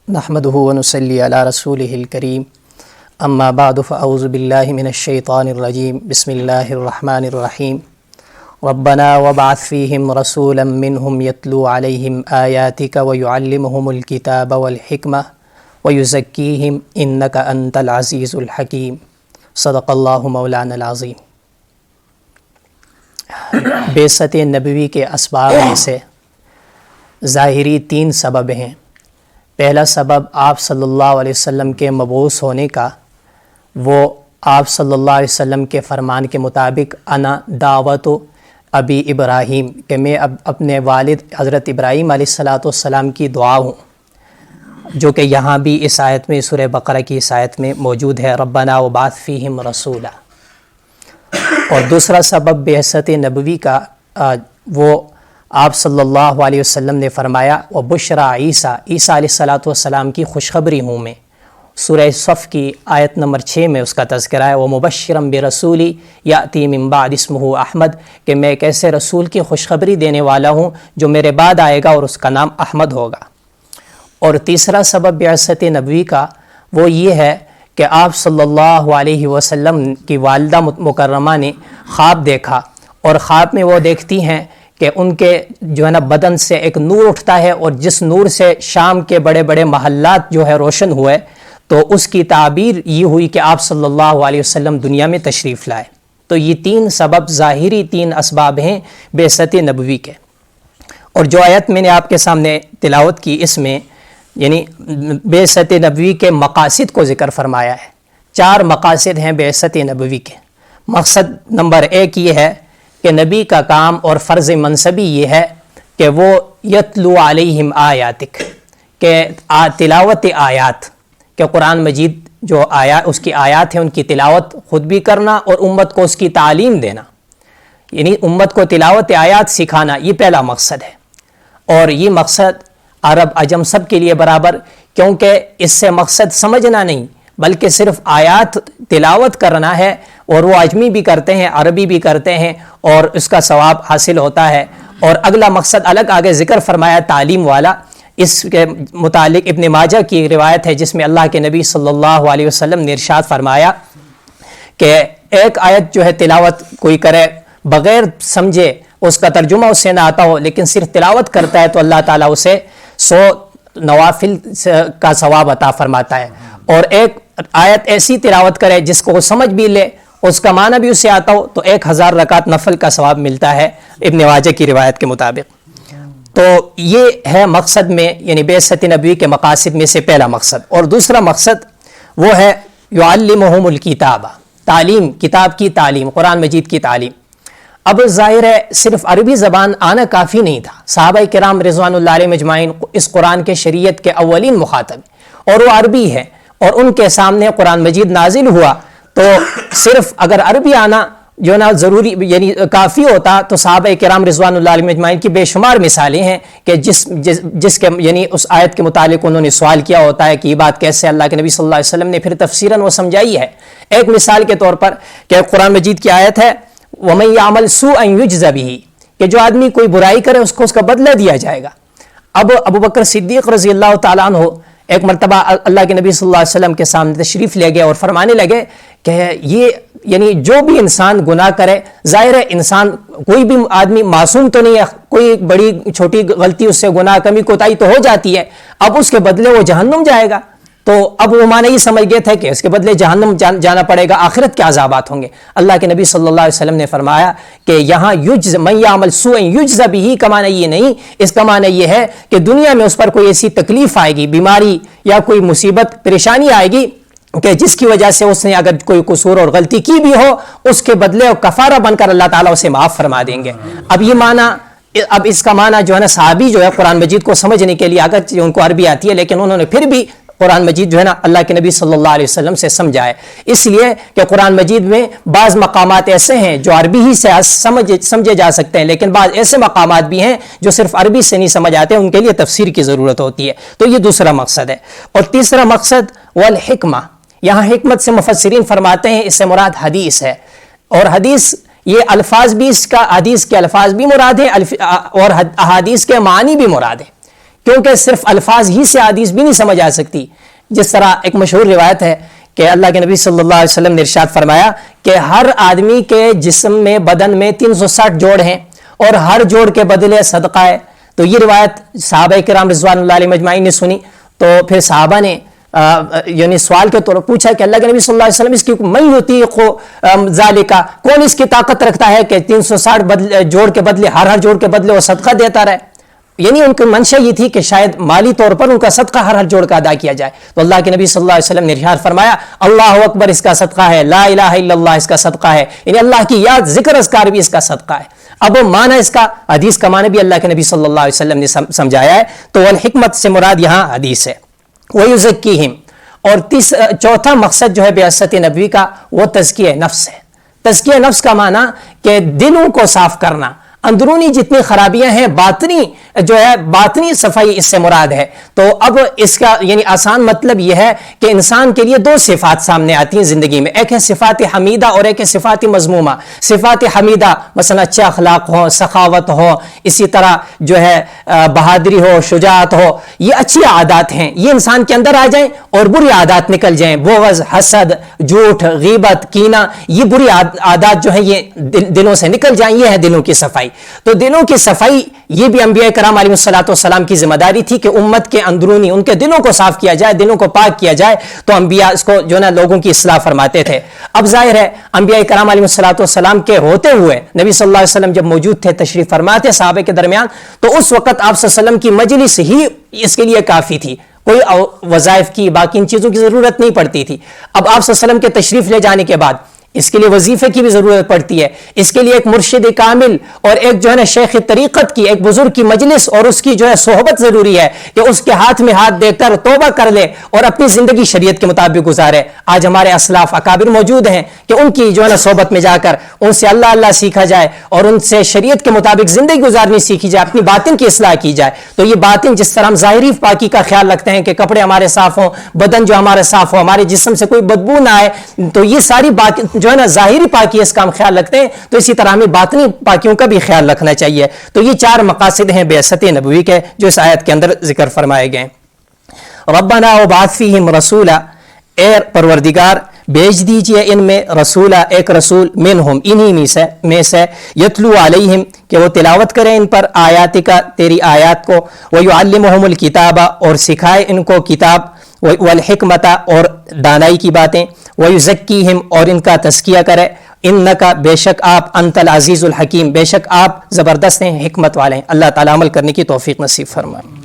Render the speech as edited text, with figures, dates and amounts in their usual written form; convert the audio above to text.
نحمده ونصلي على رسوله الكريم اما بعد فاعوذ بالله من الشيطان الرجيم بسم الله الرحمن الرحيم ربنا وابعث فيهم رسولا منهم يتلو عليهم آياتك ويعلمهم الكتاب والحكمة ويزكيهم إنك أنت العزيز الحكيم صدق اللہ مولانا العظیم۔ بعثت نبوی کے اسباب میں سے ظاہری 3 سبب ہیں۔ پہلا سبب آپ صلی اللہ علیہ وسلم کے مبعوث ہونے کا، وہ آپ صلی اللہ علیہ وسلم کے فرمان کے مطابق انا دعوت ابی ابراہیم، کہ میں اپنے والد حضرت ابراہیم علیہ السلام کی دعا ہوں، جو کہ یہاں بھی اس آیت میں، سورہ بقرہ کی اس آیت میں موجود ہے، ربنا وبعث فیہم رسولا۔ اور دوسرا سبب بعثت نبوی کا، وہ آپ صلی اللہ علیہ وسلم نے فرمایا وبشرا عیسیٰ علیہ السلام کی خوشخبری ہوں میں، سورہ صف کی آیت نمبر 6 میں اس کا تذکرہ ہے، ومبشرا برسولی یاتی من بعد اسمہ احمد، کہ میں ایک ایسے رسول کی خوشخبری دینے والا ہوں جو میرے بعد آئے گا اور اس کا نام احمد ہوگا۔ اور تیسرا سبب بعثت نبوی کا وہ یہ ہے کہ آپ صلی اللہ علیہ وسلم کی والدہ مکرمہ نے خواب دیکھا، اور خواب میں وہ دیکھتی ہیں کہ ان کے جو ہے نا بدن سے ایک نور اٹھتا ہے، اور جس نور سے شام کے بڑے بڑے محلات جو ہے روشن ہوئے، تو اس کی تعبیر یہ ہوئی کہ آپ صلی اللہ علیہ وسلم دنیا میں تشریف لائے۔ تو یہ 3 سبب، ظاہری 3 اسباب ہیں بعثت نبوی کے۔ اور جو آیت میں نے آپ کے سامنے تلاوت کی، اس میں یعنی بعثت نبوی کے مقاصد کو ذکر فرمایا ہے۔ 4 مقاصد ہیں بعثت نبوی کے۔ مقصد نمبر 1 یہ ہے کہ نبی کا کام اور فرض منصبی یہ ہے کہ وہ یتلو علیہم آیاتک، کہ تلاوت آیات، کہ قرآن مجید جو اس کی آیات ہیں ان کی تلاوت خود بھی کرنا اور امت کو اس کی تعلیم دینا، یعنی امت کو تلاوت آیات سکھانا، یہ پہلا مقصد ہے۔ اور یہ مقصد عرب عجم سب کے لیے برابر، کیونکہ اس سے مقصد سمجھنا نہیں بلکہ صرف آیات تلاوت کرنا ہے، اور وہ اجمی بھی کرتے ہیں، عربی بھی کرتے ہیں، اور اس کا ثواب حاصل ہوتا ہے۔ اور اگلا مقصد الگ آگے ذکر فرمایا تعلیم والا، اس کے متعلق ابن ماجہ کی روایت ہے جس میں اللہ کے نبی صلی اللہ علیہ وسلم نے ارشاد فرمایا کہ ایک آیت جو ہے تلاوت کوئی کرے بغیر سمجھے، اس کا ترجمہ اس سے نہ آتا ہو، لیکن صرف تلاوت کرتا ہے، تو اللہ تعالیٰ اسے 100 نوافل کا ثواب عطا فرماتا ہے۔ اور ایک آیت ایسی تلاوت کرے جس کو وہ سمجھ بھی لے، اس کا معنی بھی اسے آتا ہو، تو 1000 رکعت نفل کا ثواب ملتا ہے ابن ماجہ کی روایت کے مطابق۔ تو یہ ہے مقصد میں، یعنی بعثت نبوی کے مقاصد میں سے پہلا مقصد۔ اور دوسرا مقصد وہ ہے یعلمہم الکتاب، تعلیم، کتاب کی تعلیم، قرآن مجید کی تعلیم۔ اب ظاہر ہے صرف عربی زبان آنا کافی نہیں تھا، صحابہ کرام رضوان اللہ علیہم اجمعین اس قرآن کے شریعت کے اولین مخاطب، اور وہ عربی ہے، اور ان کے سامنے قرآن مجید نازل ہوا، تو صرف اگر عربی آنا جو نا ضروری یعنی کافی ہوتا، تو صحابہ کرام رضوان اللہ علیہم اجمعین کی بے شمار مثالیں ہیں کہ جس کے یعنی اس آیت کے متعلق انہوں نے سوال کیا ہوتا ہے کہ یہ بات کیسے، اللہ کے نبی صلی اللہ علیہ وسلم نے پھر تفسیراً وہ سمجھائی ہے۔ ایک مثال کے طور پر کہ قرآن مجید کی آیت ہے وَمَن يَعْمَلْ سُوءًا يُجْزَ بِهِ، کہ جو آدمی کوئی برائی کرے اس کو اس کا بدلہ دیا جائے گا۔ اب ابو بکر صدیق رضی اللہ تعالیٰ عنہ ایک مرتبہ اللہ کے نبی صلی اللہ علیہ وسلم کے سامنے تشریف لے گئے اور فرمانے لگے کہ یہ یعنی جو بھی انسان گناہ کرے، ظاہر ہے انسان کوئی بھی آدمی معصوم تو نہیں ہے، کوئی بڑی چھوٹی غلطی اس سے گناہ کمی کوتاہی تو ہو جاتی ہے، اب اس کے بدلے وہ جہنم جائے گا۔ تو اب وہ معنی یہ سمجھ گئے تھے کہ اس کے بدلے جہنم جانا پڑے گا، آخرت کے عذابات ہوں گے۔ اللہ کے نبی صلی اللہ علیہ وسلم نے فرمایا کہ یہاں من یعمل سوءا یجز بہ کا معنی یہ نہیں، اس کا معنی یہ ہے کہ دنیا میں اس پر کوئی ایسی تکلیف آئے گی، بیماری یا کوئی مصیبت پریشانی آئے گی کہ جس کی وجہ سے اس نے اگر کوئی قصور اور غلطی کی بھی ہو، اس کے بدلے اور کفارہ بن کر اللہ تعالیٰ اسے معاف فرما دیں گے۔ اب یہ معنی، اب اس کا معنی جو ہے نا صحابی جو ہے قرآن مجید کو سمجھنے کے لیے، اگر ان کو عربی آتی ہے لیکن انہوں نے پھر بھی قرآن مجید جو ہے نا اللہ کے نبی صلی اللہ علیہ وسلم سے سمجھائے، اس لیے کہ قرآن مجید میں بعض مقامات ایسے ہیں جو عربی ہی سے سمجھے جا سکتے ہیں، لیکن بعض ایسے مقامات بھی ہیں جو صرف عربی سے نہیں سمجھ آتے، ان کے لیے تفسیر کی ضرورت ہوتی ہے۔ تو یہ دوسرا مقصد ہے۔ اور تیسرا مقصد والحکمہ، یہاں حکمت سے مفسرین فرماتے ہیں اس سے مراد حدیث ہے، اور حدیث یہ الفاظ بھی، اس کا حدیث کے الفاظ بھی مراد ہیں اور احادیث کے معنی بھی مراد ہیں، کیونکہ صرف الفاظ ہی سے حدیث بھی نہیں سمجھ آ سکتی. جس طرح ایک مشہور روایت ہے کہ اللہ کے نبی صلی اللہ علیہ وسلم نے ارشاد فرمایا کہ ہر آدمی کے جسم میں بدن میں 360 جوڑ ہیں اور ہر جوڑ کے بدلے صدقہ ہے. تو یہ روایت صحابہ کرام رضوان اللہ علیہ مجمعین نے سنی تو پھر صحابہ نے یعنی سوال کے طور پر پوچھا کہ اللہ کے نبی صلی اللہ علیہ وسلم اس کی من یطیق ذالکا، کون اس کی طاقت رکھتا ہے کہ 360 جوڑ کے بدلے ہر جوڑ کے بدلے وہ صدقہ دیتا رہے. یعنی ان کی منشا یہ تھی کہ شاید مالی طور پر ان کا صدقہ ہر جوڑ کا ادا کیا جائے. تو اللہ کے نبی صلی اللہ علیہ وسلم نے ارشاد فرمایا اللہ اکبر اس کا صدقہ ہے، لا الہ الا اللہ اس کا صدقہ ہے، یعنی اللہ کی یاد ذکر اذکار بھی اس کا صدقہ ہے. اب معنی اس کا حدیث کا معنی بھی اللہ کے نبی صلی اللہ علیہ وسلم نے سمجھایا ہے. تو والحکمت سے مراد یہاں حدیث ہے. وَيُزَكِّيهِمْ، اور چوتھا مقصد جو ہے بعثت نبوی کا وہ تزکیہ نفس ہے. تزکیہ نفس کا معنی کہ دلوں کو صاف کرنا، اندرونی جتنی خرابیاں ہیں باطنی جو ہے باطنی صفائی اس سے مراد ہے. تو اب اس کا یعنی آسان مطلب یہ ہے کہ انسان کے لیے دو صفات سامنے آتی ہیں زندگی میں، ایک ہے صفات حمیدہ اور ایک ہے صفات مذمومہ. صفات حمیدہ مثلا اچھے اخلاق ہو، سخاوت ہو، اسی طرح جو ہے بہادری ہو، شجاعت ہو، یہ اچھی عادات ہیں، یہ انسان کے اندر آ جائیں اور بری عادات نکل جائیں، بغض، حسد، جھوٹ، غیبت، کینہ، یہ بری عادات جو ہیں یہ دلوں سے نکل جائیں، یہ ہے دلوں کی صفائی. تو دلوں کی صفائی یہ بھی انبیاء کرام علیہ الصلوۃ والسلام کی ذمہ داری تھی کہ امت کے اندرونی ان کے دلوں کو صاف کیا جائے، دلوں کو پاک کیا جائے. تو انبیاء اس کو جو نا لوگوں کی اصلاح فرماتے تھے. اب ظاہر ہے انبیاء کرام علیہ الصلوۃ والسلام کے ہوتے ہوئے نبی صلی اللہ علیہ وسلم جب موجود تھے، تشریف فرماتے صحابہ کے درمیان، تو اس وقت آپ صلی اللہ علیہ وسلم کی مجلس ہی اس کے لیے کافی تھی، کوئی وظائف کی باقی ان چیزوں کی ضرورت نہیں پڑتی تھی. اب آپ صلی اللہ علیہ وسلم کے تشریف لے جانے کے بعد اس کے لیے وظیفے کی بھی ضرورت پڑتی ہے، اس کے لیے ایک مرشد کامل اور ایک جو ہے نا شیخ طریقت کی، ایک بزرگ کی مجلس اور اس کی جو ہے صحبت ضروری ہے کہ اس کے ہاتھ میں ہاتھ دے کر توبہ کر لے اور اپنی زندگی شریعت کے مطابق گزارے. آج ہمارے اسلاف اکابر موجود ہیں کہ ان کی جو ہے نا صحبت میں جا کر ان سے اللہ اللہ سیکھا جائے اور ان سے شریعت کے مطابق زندگی گزارنی سیکھی جائے، اپنی باطن کی اصلاح کی جائے. تو یہ باطن جس طرح ہم ظاہری پاکی کا خیال رکھتے ہیں کہ کپڑے ہمارے صاف ہوں، بدن جو ہمارا صاف ہو، ہمارے جسم سے کوئی بدبو نہ آئے، تو یہ ساری بات جو ہے نا ظاہری پاکی اس کا ہم خیال رکھتے ہیں، تو اسی طرح ہمیں باطنی پاکیوں کا بھی خیال رکھنا چاہیے. تو یہ 4 مقاصد ہیں بعثت نبوی کے جو اس آیت کے اندر ذکر فرمائے گئے. ربنا وابعث فیہم رسولا، اے پروردگار بھیج دیجئے ان میں رسولا، ایک رسول، منہم انہی میں سے، یتلو علیہم کہ وہ تلاوت کرے ان پر آیات کا تیری آیات کو، ویعلمہم الکتاب اور سکھائے ان کو کتاب، والحکمت اور دانائی کی باتیں، ویزکیہم اور ان کا تزکیہ کرے، انکا بے شک آپ، انت العزیز الحکیم بے شک آپ زبردست ہیں، حکمت والے ہیں. اللہ تعالیٰ عمل کرنے کی توفیق نصیب فرمائے.